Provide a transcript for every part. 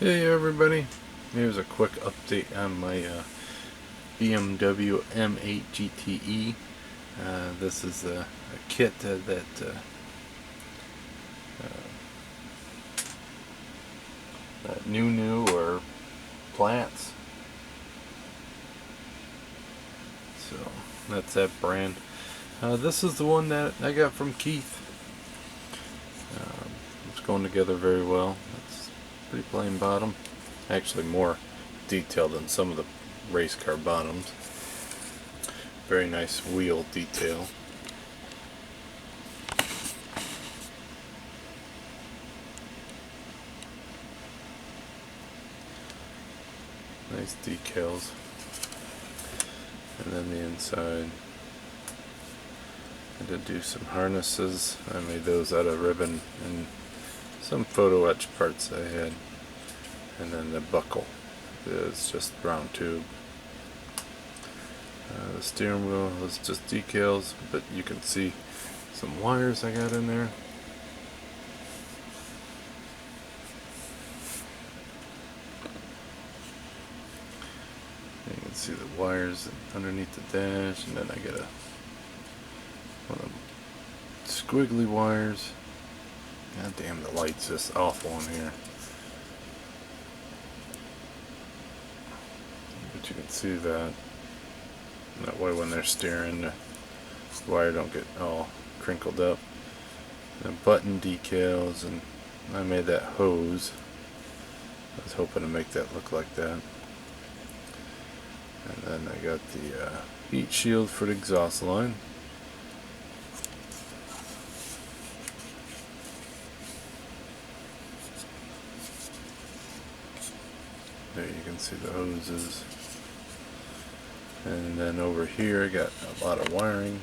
Hey everybody, here's a quick update on my BMW M8 GTE. This is a kit that NUNU or Plants. So that's that brand. This is the one that I got from Keith. It's going together very well. It's pretty plain bottom. Actually more detailed than some of the race car bottoms. Very nice wheel detail. Nice decals. And then the inside, I did do some harnesses. I made those out of ribbon and some photo etch parts I had. And then the buckle is just round tube. The steering wheel was just decals, but you can see some wires I got in there. You can see the wires underneath the dash, and then I got one of them squiggly wires. God damn, the light's just awful in here. But you can see that. That way when they're steering, the wire don't get all crinkled up. The button decals, and I made that hose. I was hoping to make that look like that. And then I got the heat shield for the exhaust line. There you can see the hoses. And then over here I got a lot of wiring.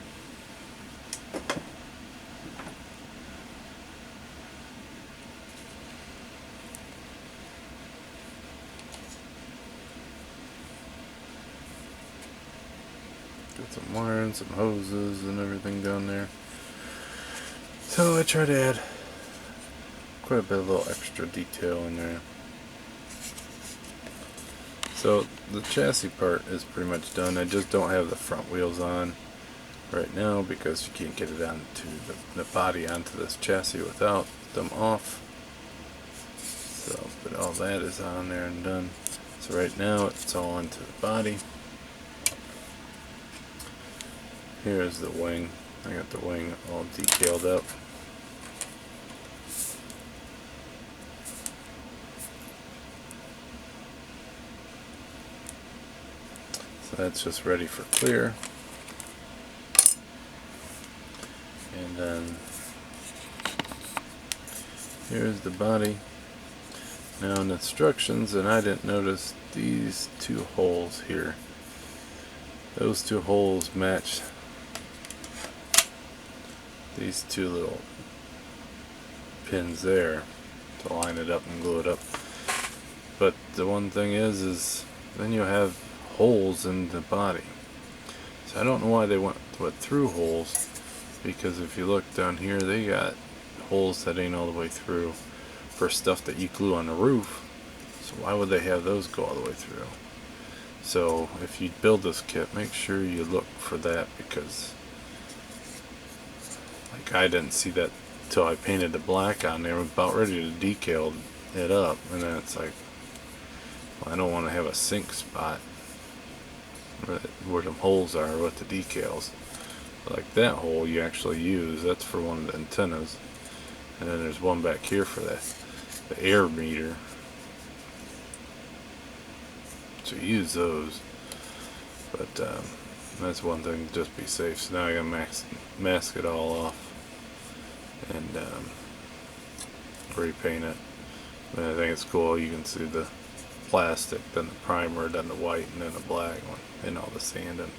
Got some wiring, some hoses and everything down there. So I try to add quite a bit of little extra detail in there. So the chassis part is pretty much done. I just don't have the front wheels on right now because you can't get it onto the body onto this chassis without them off. So, but all that is on there and done. So right now it's all onto the body. Here's the wing. I got the wing all decaled up. So that's just ready for clear. And then here's the body. Now in instructions, and I didn't notice these two holes here. Those two holes match these two little pins there to line it up and glue it up. But the one thing is then you'll have holes in the body. So I don't know why they went through holes, because if you look down here they got holes that ain't all the way through for stuff that you glue on the roof. So why would they have those go all the way through? So if you build this kit, make sure you look for that, because like I didn't see that till I painted the black on there. I was about ready to decal it up, and then it's like, well, I don't want to have a sink spot where them holes are with the decals. Like that hole you actually use, that's for one of the antennas, and then there's one back here for the air meter. So use those. But that's one thing, just be safe. So now I gotta mask it all off and repaint it. And I think it's cool. You can see the plastic, then the primer, then the white, and then the black one, and all the sanding.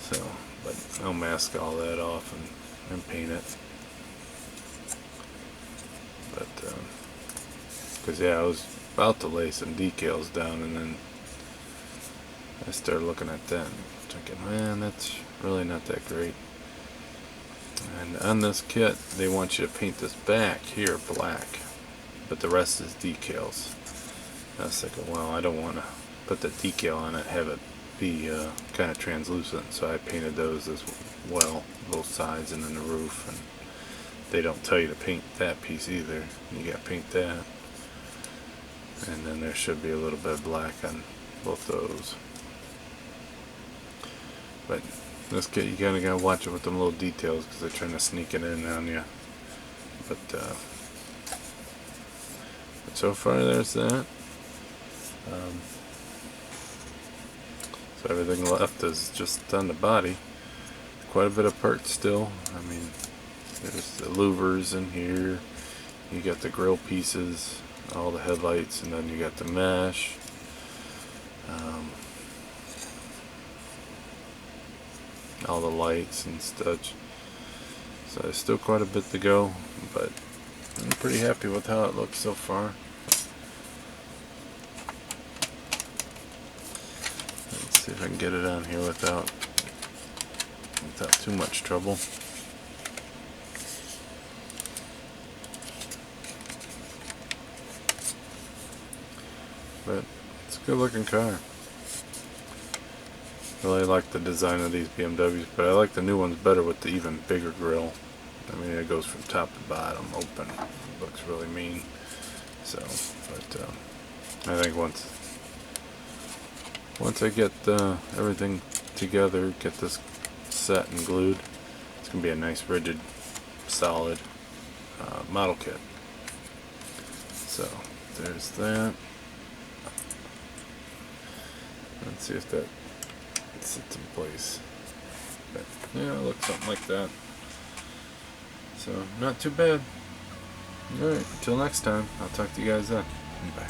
So, but I'll mask all that off and paint it. But because yeah, I was about to lay some decals down, and then I started looking at that and thinking, man, that's really not that great. And on this kit, they want you to paint this back here black. but the rest is decals. I was thinking, well, I don't want to put the decal on it, have it be kind of translucent, so I painted those as well, both sides and then the roof. And they don't tell you to paint that piece either. You got to paint that, and then there should be a little bit of black on both those. But this kit, you kind of got to watch it with them little details because they're trying to sneak it in on you. But so far there's that. So everything left is just on the body. Quite a bit of parts still. I mean, there's the louvers in here. You got the grill pieces, all the headlights, and then you got the mesh. All the lights and such. So there's still quite a bit to go, but I'm pretty happy with how it looks so far. Let's see if I can get it on here without too much trouble. But it's a good looking car. Really like the design of these BMWs, but I like the new ones better with the even bigger grille. I mean, it goes from top to bottom open. It looks really mean. So, but I think once I get everything together, get this set and glued, it's gonna be a nice rigid, solid model kit. So there's that. Let's see if that sits in place. But yeah, it looks something like that. So not too bad. Alright, until next time, I'll talk to you guys then. Bye.